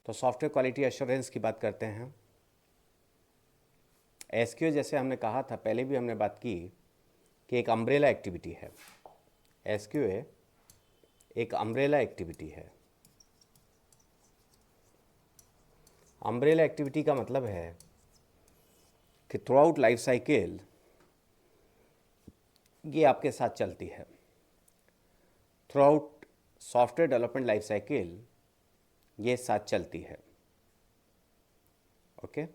तो software quality assurance की बात करते हैं। एसक्यूए जैसे हमने कहा था, पहले भी हमने बात की कि एक अम्ब्रेला एक्टिविटी है। एसक्यूए एक अम्ब्रेला एक्टिविटी है। अम्ब्रेला एक्टिविटी का मतलब है कि थ्रू आउट लाइफ साइकिल ये आपके साथ चलती है। Through out software development life cycle ये साथ चलती है। ओके,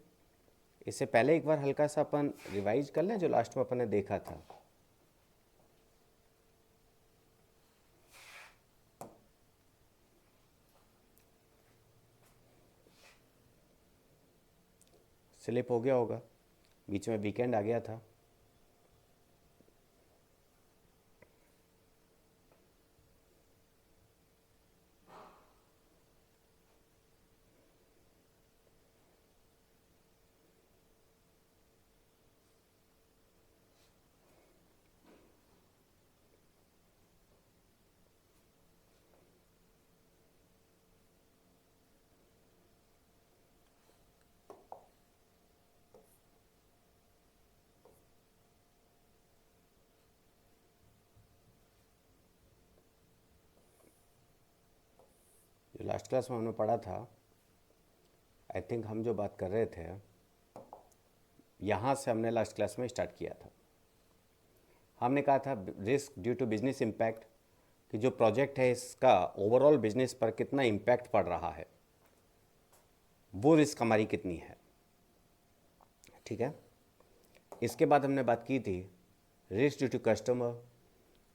इससे पहले एक बार हल्का सा अपन रिवाइज कर लें जो लास्ट में अपन ने देखा था। स्लिप हो गया होगा, बीच में वीकेंड आ गया था। जो लास्ट क्लास में हमने पढ़ा था, आई थिंक हम जो बात कर रहे थे यहाँ से हमने लास्ट क्लास में स्टार्ट किया था। हमने कहा था risk due to business impact, कि जो प्रोजेक्ट है इसका ओवरऑल बिजनेस पर कितना इम्पैक्ट पड़ रहा है, वो रिस्क हमारी कितनी है। ठीक है, इसके बाद हमने बात की थी risk due to customer.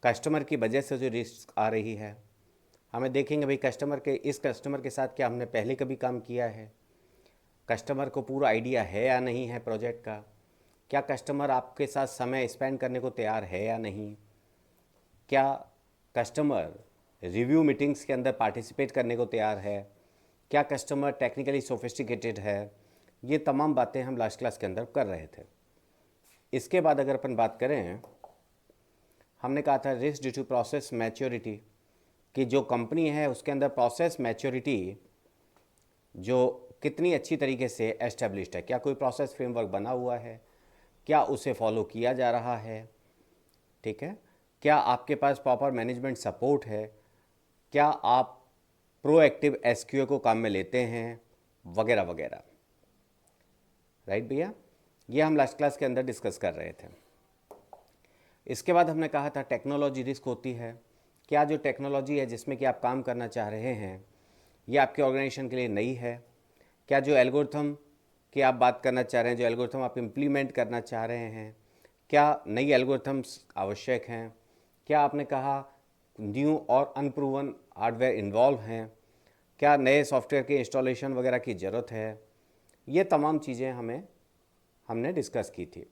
Customer की वजह से जो रिस्क आ रही है, हमें देखेंगे भाई इस कस्टमर के साथ क्या हमने पहले कभी काम किया है, कस्टमर को पूरा आइडिया है या नहीं है प्रोजेक्ट का, क्या कस्टमर आपके साथ समय स्पेंड करने को तैयार है या नहीं, क्या कस्टमर रिव्यू मीटिंग्स के अंदर पार्टिसिपेट करने को तैयार है, क्या कस्टमर टेक्निकली सोफिस्टिकेटेड है। ये तमाम बातें हम लास्ट क्लास के अंदर कर रहे थे। इसके बाद अगर अपन बात करें, हमने कहा था risk due to process maturity, कि जो कंपनी है उसके अंदर प्रोसेस मैच्योरिटी जो कितनी अच्छी तरीके से एस्टेब्लिश्ड है, क्या कोई प्रोसेस फ्रेमवर्क बना हुआ है, क्या उसे फॉलो किया जा रहा है। ठीक है, क्या आपके पास प्रॉपर मैनेजमेंट सपोर्ट है, क्या आप प्रोएक्टिव एसक्यूए को काम में लेते हैं, वगैरह वगैरह। राइट भैया, ये हम लास्ट क्लास के अंदर डिस्कस कर रहे थे। इसके बाद हमने कहा था टेक्नोलॉजी रिस्क होती है। क्या जो टेक्नोलॉजी है जिसमें कि आप काम करना चाह रहे हैं ये आपके ऑर्गेनाइजेशन के लिए नई है, क्या जो एल्गोरिथम की आप बात करना चाह रहे हैं, जो एल्गोरिथम आप इम्प्लीमेंट करना चाह रहे हैं, क्या नई एल्गोरिथम्स आवश्यक हैं, क्या आपने कहा न्यू और अनप्रूवन हार्डवेयर इन्वॉल्व हैं, क्या नए सॉफ्टवेयर के इंस्टॉलेशन वगैरह की ज़रूरत है। ये तमाम चीज़ें हमने डिस्कस की थी।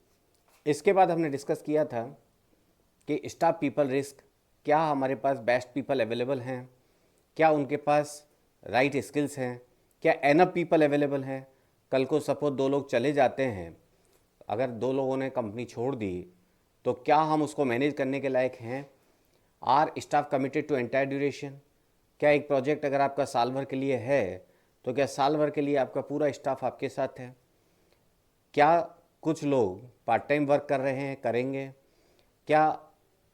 इसके बाद हमने डिस्कस किया था कि स्टाफ पीपल रिस्क, क्या हमारे पास बेस्ट पीपल अवेलेबल हैं, क्या उनके पास राइट स्किल्स हैं, क्या एनफ पीपल अवेलेबल हैं। कल को सपोज 2 लोग चले जाते हैं, अगर 2 लोगों ने कंपनी छोड़ दी तो क्या हम उसको मैनेज करने के लायक हैं। Are staff committed to entire duration, क्या एक प्रोजेक्ट अगर आपका साल भर के लिए है तो क्या साल भर के लिए आपका पूरा स्टाफ आपके साथ है। क्या कुछ लोग पार्ट टाइम वर्क कर रहे हैं, करेंगे, क्या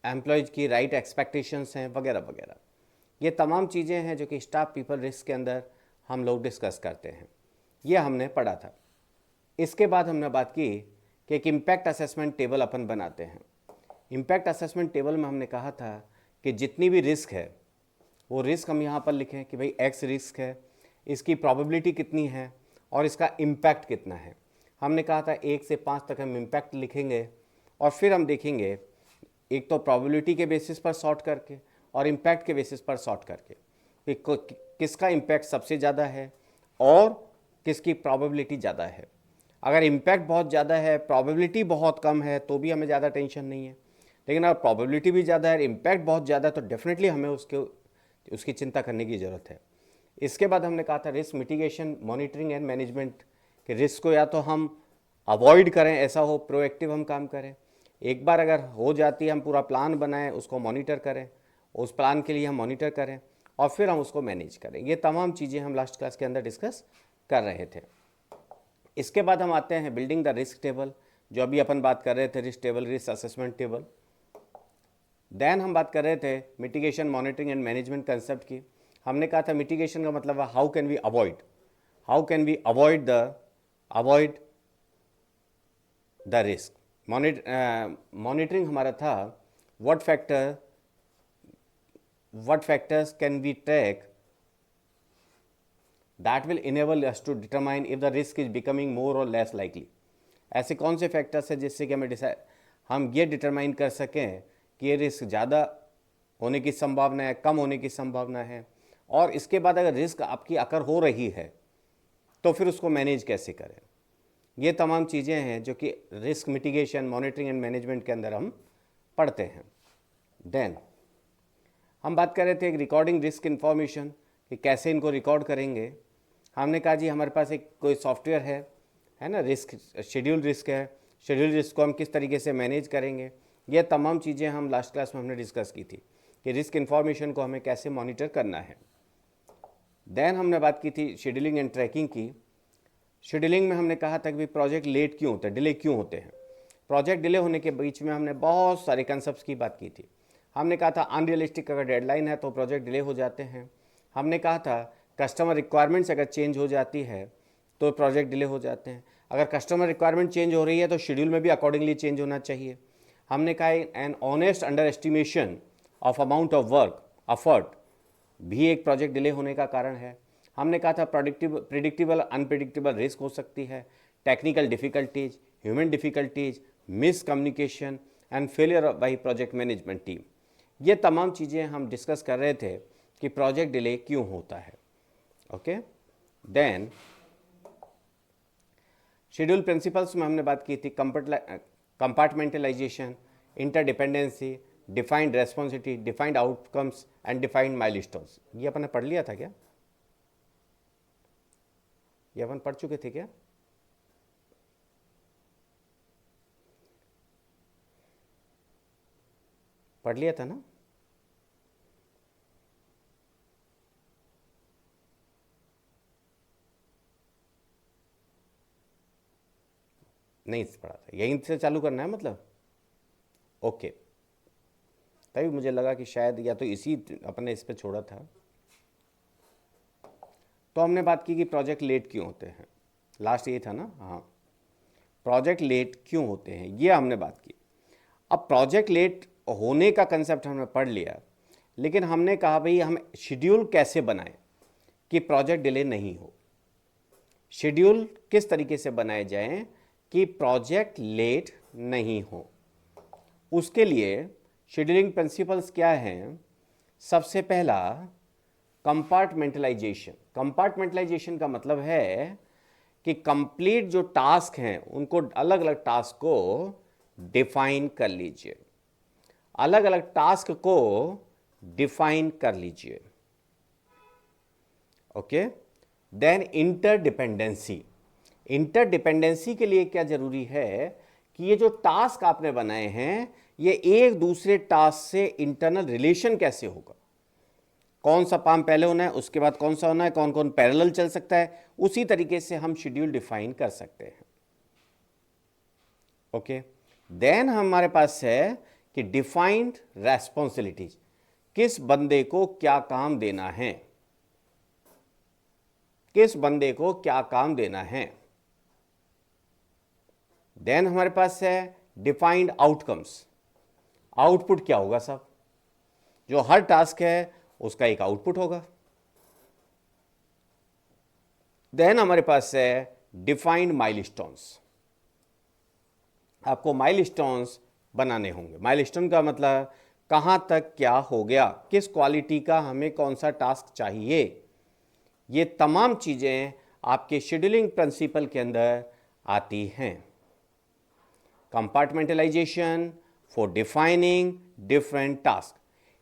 एम्प्लॉयज़ की राइट एक्सपेक्टेशंस हैं, वगैरह वगैरह। ये तमाम चीज़ें हैं जो कि स्टाफ पीपल रिस्क के अंदर हम लोग डिस्कस करते हैं। ये हमने पढ़ा था। इसके बाद हमने बात की कि एक इम्पैक्ट असेसमेंट टेबल अपन बनाते हैं। इम्पैक्ट असेसमेंट टेबल में हमने कहा था कि जितनी भी रिस्क है वो रिस्क हम यहाँ पर लिखें कि भाई एक्स रिस्क है, इसकी प्रोबेबिलिटी कितनी है और इसका इम्पैक्ट कितना है। हमने कहा था 1 से 5 तक हम इम्पैक्ट लिखेंगे और फिर हम देखेंगे एक तो प्रोबेबिलिटी के बेसिस पर सॉर्ट करके और इम्पैक्ट के बेसिस पर सॉर्ट करके कि किसका इम्पैक्ट सबसे ज़्यादा है और किसकी प्रोबेबिलिटी ज़्यादा है। अगर इम्पैक्ट बहुत ज़्यादा है, प्रोबेबिलिटी बहुत कम है तो भी हमें ज़्यादा टेंशन नहीं है, लेकिन अगर प्रोबेबिलिटी भी ज़्यादा है, इम्पैक्ट बहुत ज़्यादा है तो डेफिनेटली हमें उसकी चिंता करने की ज़रूरत है। इसके बाद हमने कहा था risk mitigation, monitoring and management, कि रिस्क को या तो हम अवॉइड करें, ऐसा हो प्रोएक्टिव हम काम करें, एक बार अगर हो जाती है हम पूरा प्लान बनाएं, उसको मॉनिटर करें, उस प्लान के लिए हम मॉनिटर करें, और फिर हम उसको मैनेज करें। ये तमाम चीज़ें हम लास्ट क्लास के अंदर डिस्कस कर रहे थे। इसके बाद हम आते हैं बिल्डिंग द रिस्क टेबल, जो अभी अपन बात कर रहे थे, risk table, risk assessment table. Then हम बात कर रहे थे mitigation, monitoring and management concept की। हमने कहा था मिटिगेशन का मतलब है how can we avoid the risk. Monitoring हमारा था what factors can we track that will enable us to determine if the risk is becoming more और लेस लाइकली। ऐसे कौन से फैक्टर्स हैं जिससे कि हम ये डिटरमाइन कर सकें कि ये रिस्क ज़्यादा होने की संभावना है, कम होने की संभावना है, और इसके बाद अगर रिस्क आपकी अकर हो रही है तो फिर उसको मैनेज कैसे करें। ये तमाम चीज़ें हैं जो कि risk mitigation, monitoring and management के अंदर हम पढ़ते हैं। देन हम बात कर रहे थे रिकॉर्डिंग रिस्क इन्फॉर्मेशन, कि कैसे इनको रिकॉर्ड करेंगे। हमने कहा जी हमारे पास एक कोई सॉफ्टवेयर है ना, रिस्क शेड्यूल रिस्क है, शेड्यूल रिस्क को हम किस तरीके से मैनेज करेंगे। ये तमाम चीज़ें हम लास्ट क्लास में हमने डिस्कस की थी कि रिस्क इन्फॉर्मेशन को हमें कैसे मॉनिटर करना है। देन हमने बात की थी शेड्यूलिंग एंड ट्रैकिंग की। शेड्यूलिंग में हमने कहा था कि प्रोजेक्ट लेट क्यों होते हैं, डिले क्यों होते हैं। प्रोजेक्ट डिले होने के बीच में हमने बहुत सारे कंसेप्ट की बात की थी। हमने कहा था अनरियलिस्टिक अगर डेडलाइन है तो प्रोजेक्ट डिले हो जाते हैं। हमने कहा था कस्टमर रिक्वायरमेंट्स अगर चेंज हो जाती है तो प्रोजेक्ट डिले हो जाते हैं। अगर कस्टमर रिक्वायरमेंट चेंज हो रही है तो शेड्यूल में भी अकॉर्डिंगली चेंज होना चाहिए। हमने कहा an honest under estimation of amount of work effort भी एक प्रोजेक्ट डिले होने का कारण है। हमने कहा था प्रिडिक्टेबल अनप्रिडिक्टेबल रिस्क हो सकती है, technical difficulties, human difficulties, miss communication and failure by project management team. ये तमाम चीज़ें हम डिस्कस कर रहे थे कि प्रोजेक्ट डिले क्यों होता है। ओके, देन शेड्यूल प्रिंसिपल्स में हमने बात की थी compartmentalisation, interdependency, defined responsibility, defined outcomes and defined milestones. ये अपन ने पढ़ लिया था क्या? ये अपन पढ़ चुके थे क्या? पढ़ लिया था ना? नहीं पढ़ा था, यहीं से चालू करना है मतलब। ओके, तभी मुझे लगा कि शायद या तो इसी अपने इस पे छोड़ा था। तो हमने बात की कि प्रोजेक्ट लेट क्यों होते हैं, लास्ट ये था ना। हाँ, प्रोजेक्ट लेट क्यों होते हैं ये हमने बात की। अब प्रोजेक्ट लेट होने का कंसेप्ट हमने पढ़ लिया, लेकिन हमने कहा भाई हम शेड्यूल कैसे बनाएं कि प्रोजेक्ट डिले नहीं हो। शेड्यूल किस तरीके से बनाए जाएं कि प्रोजेक्ट लेट नहीं हो। उसके लिए शेड्यूलिंग प्रिंसिपल्स क्या हैं? सबसे पहला कंपार्टमेंटलाइजेशन। कंपार्टमेंटलाइजेशन का मतलब है कि कंप्लीट जो टास्क हैं उनको अलग अलग टास्क को डिफाइन कर लीजिए, अलग अलग टास्क को डिफाइन कर लीजिए। Okay, then interdependency. इंटरडिपेंडेंसी के लिए क्या जरूरी है कि ये जो टास्क आपने बनाए हैं ये एक दूसरे टास्क से इंटरनल रिलेशन कैसे होगा, कौन सा काम पहले होना है, उसके बाद कौन सा होना है, कौन कौन पैरेलल चल सकता है, उसी तरीके से हम शेड्यूल डिफाइन कर सकते हैं। ओके, देन हमारे पास है कि डिफाइंड रेस्पॉन्सिबिलिटीज, किस बंदे को क्या काम देना है, किस बंदे को क्या काम देना है। देन हमारे पास है डिफाइंड आउटकम्स, आउटपुट क्या होगा साहब, जो हर टास्क है उसका एक आउटपुट होगा। देन हमारे पास है डिफाइंड माइलस्टोन्स, आपको माइलस्टोन्स बनाने होंगे। माइलस्टोन का मतलब कहां तक क्या हो गया, किस क्वालिटी का हमें कौन सा टास्क चाहिए। ये तमाम चीजें आपके शेड्यूलिंग प्रिंसिपल के अंदर आती हैं। Compartmentalization for defining different task,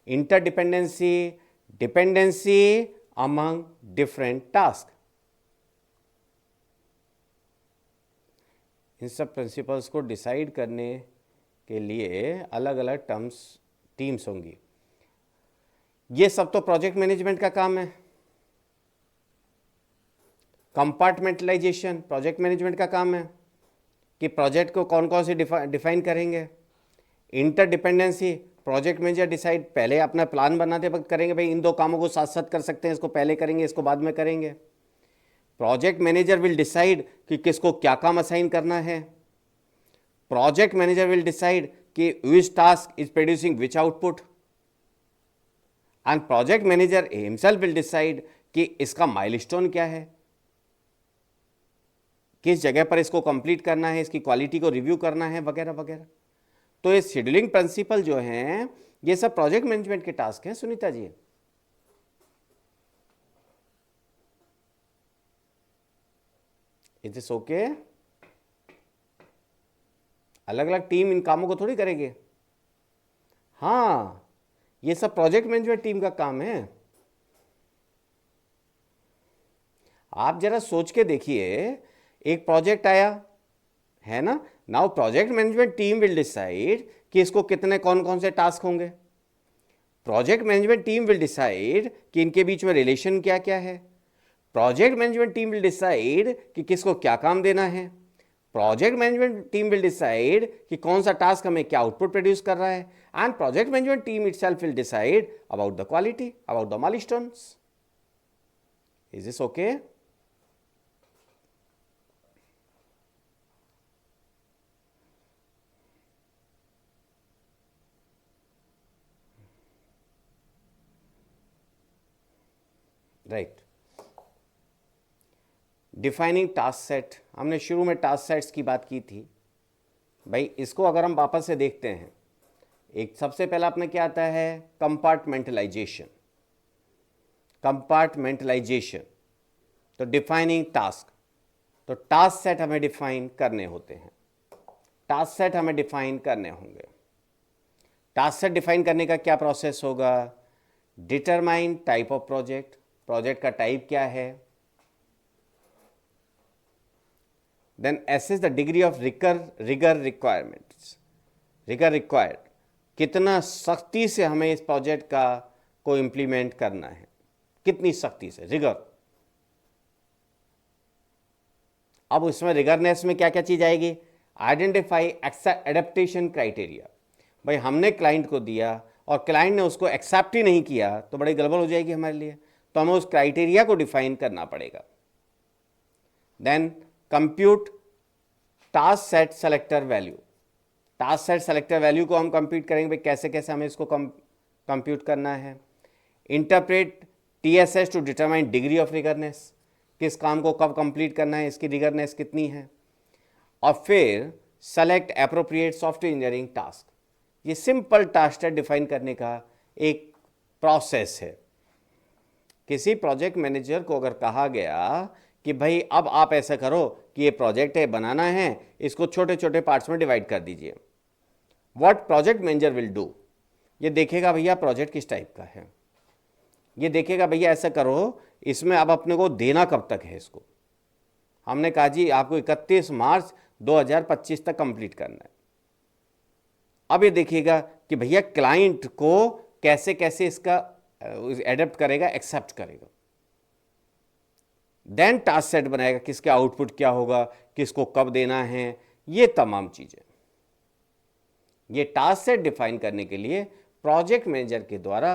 interdependency, dependency among different task. इन सब प्रिंसिपल्स को डिसाइड करने के लिए अलग अलग टीम्स होंगी। ये सब तो प्रोजेक्ट मैनेजमेंट का काम है। कंपार्टमेंटलाइजेशन प्रोजेक्ट मैनेजमेंट का काम है कि प्रोजेक्ट को कौन कौन से डिफाइन करेंगे। इंटरडिपेंडेंसी प्रोजेक्ट मैनेजर डिसाइड, पहले अपना प्लान बनाते वक्त करेंगे, भाई इन दो कामों को साथ साथ कर सकते हैं, इसको पहले करेंगे इसको बाद में करेंगे। प्रोजेक्ट मैनेजर विल डिसाइड कि किसको क्या काम असाइन करना है। प्रोजेक्ट मैनेजर विल डिसाइड कि which task is producing which output, and project manager himself will decide कि इसका माइलस्टोन क्या है, किस जगह पर इसको कंप्लीट करना है, इसकी क्वालिटी को रिव्यू करना है, वगैरह वगैरह। तो ये शेड्यूलिंग प्रिंसिपल जो हैं ये सब प्रोजेक्ट मैनेजमेंट के टास्क हैं Sunita ji. It is okay. अलग अलग टीम इन कामों को थोड़ी करेगी। हाँ, ये सब प्रोजेक्ट मैनेजमेंट टीम का काम है। आप जरा सोच के देखिए, एक प्रोजेक्ट आया है ना, now project management team will decide कि इसको कितने कौन कौन से टास्क होंगे। Project management team will decide कि इनके बीच में रिलेशन क्या क्या है। Project management team will decide कि किसको क्या काम देना है। Project management team will decide कि कौन सा टास्क हमें क्या आउटपुट प्रोड्यूस कर रहा है, and project management team itself will decide about the quality, about the milestones. Is this okay? Right. Defining task set, हमने शुरू में टास्क सेट्स की बात की थी। भाई इसको अगर हम वापस से देखते हैं, एक सबसे पहला अपने क्या आता है, कंपार्टमेंटलाइजेशन। कंपार्टमेंटलाइजेशन तो डिफाइनिंग टास्क, तो टास्क सेट हमें डिफाइन करने होते हैं, टास्क सेट हमें डिफाइन करने होंगे। टास्क सेट डिफाइन करने का क्या प्रोसेस होगा, determine type of project, project का टाइप क्या है, then assess the degree of rigor requirements, rigor required, कितना सख्ती से हमें इस प्रोजेक्ट का को इम्प्लीमेंट करना है, कितनी सख्ती से, रिगर। अब उसमें रिगरनेस में क्या क्या चीज आएगी, आइडेंटिफाई एडेप्टेशन क्राइटेरिया। भाई हमने क्लाइंट को दिया और क्लाइंट ने उसको एक्सेप्ट ही नहीं किया तो बड़ी गड़बड़ हो जाएगी हमारे लिए, तो हमें उस क्राइटेरिया को डिफाइन करना पड़ेगा। Then compute task set selector value, task set selector value को हम कंप्यूट करेंगे, भाई कैसे कैसे हमें इसको कंप्यूट करना है। Interpret TSS to determine degree of rigorousness, किस काम को कब कंप्लीट करना है, इसकी रिगरनेस कितनी है। और फिर select appropriate software engineering task, ये सिंपल टास्क सेट डिफाइन करने का एक प्रोसेस है। किसी प्रोजेक्ट मैनेजर को अगर कहा गया कि भाई अब आप ऐसा करो कि ये प्रोजेक्ट है बनाना है, इसको छोटे छोटे पार्ट्स में डिवाइड कर दीजिए, what project manager will do, ये देखेगा भैया प्रोजेक्ट किस टाइप का है, ये देखेगा भैया ऐसा करो इसमें अब अपने को देना कब तक है इसको। हमने कहा जी आपको 31 मार्च 2025 तक कंप्लीट करना है। अब ये देखिएगा कि भैया क्लाइंट को कैसे कैसे इसका एडेप्ट करेगा, एक्सेप्ट करेगा। देन टास्क सेट बनाएगा, किसका आउटपुट क्या होगा, किसको कब देना है, ये तमाम चीजें। ये टास्क सेट डिफाइन करने के लिए प्रोजेक्ट मैनेजर के द्वारा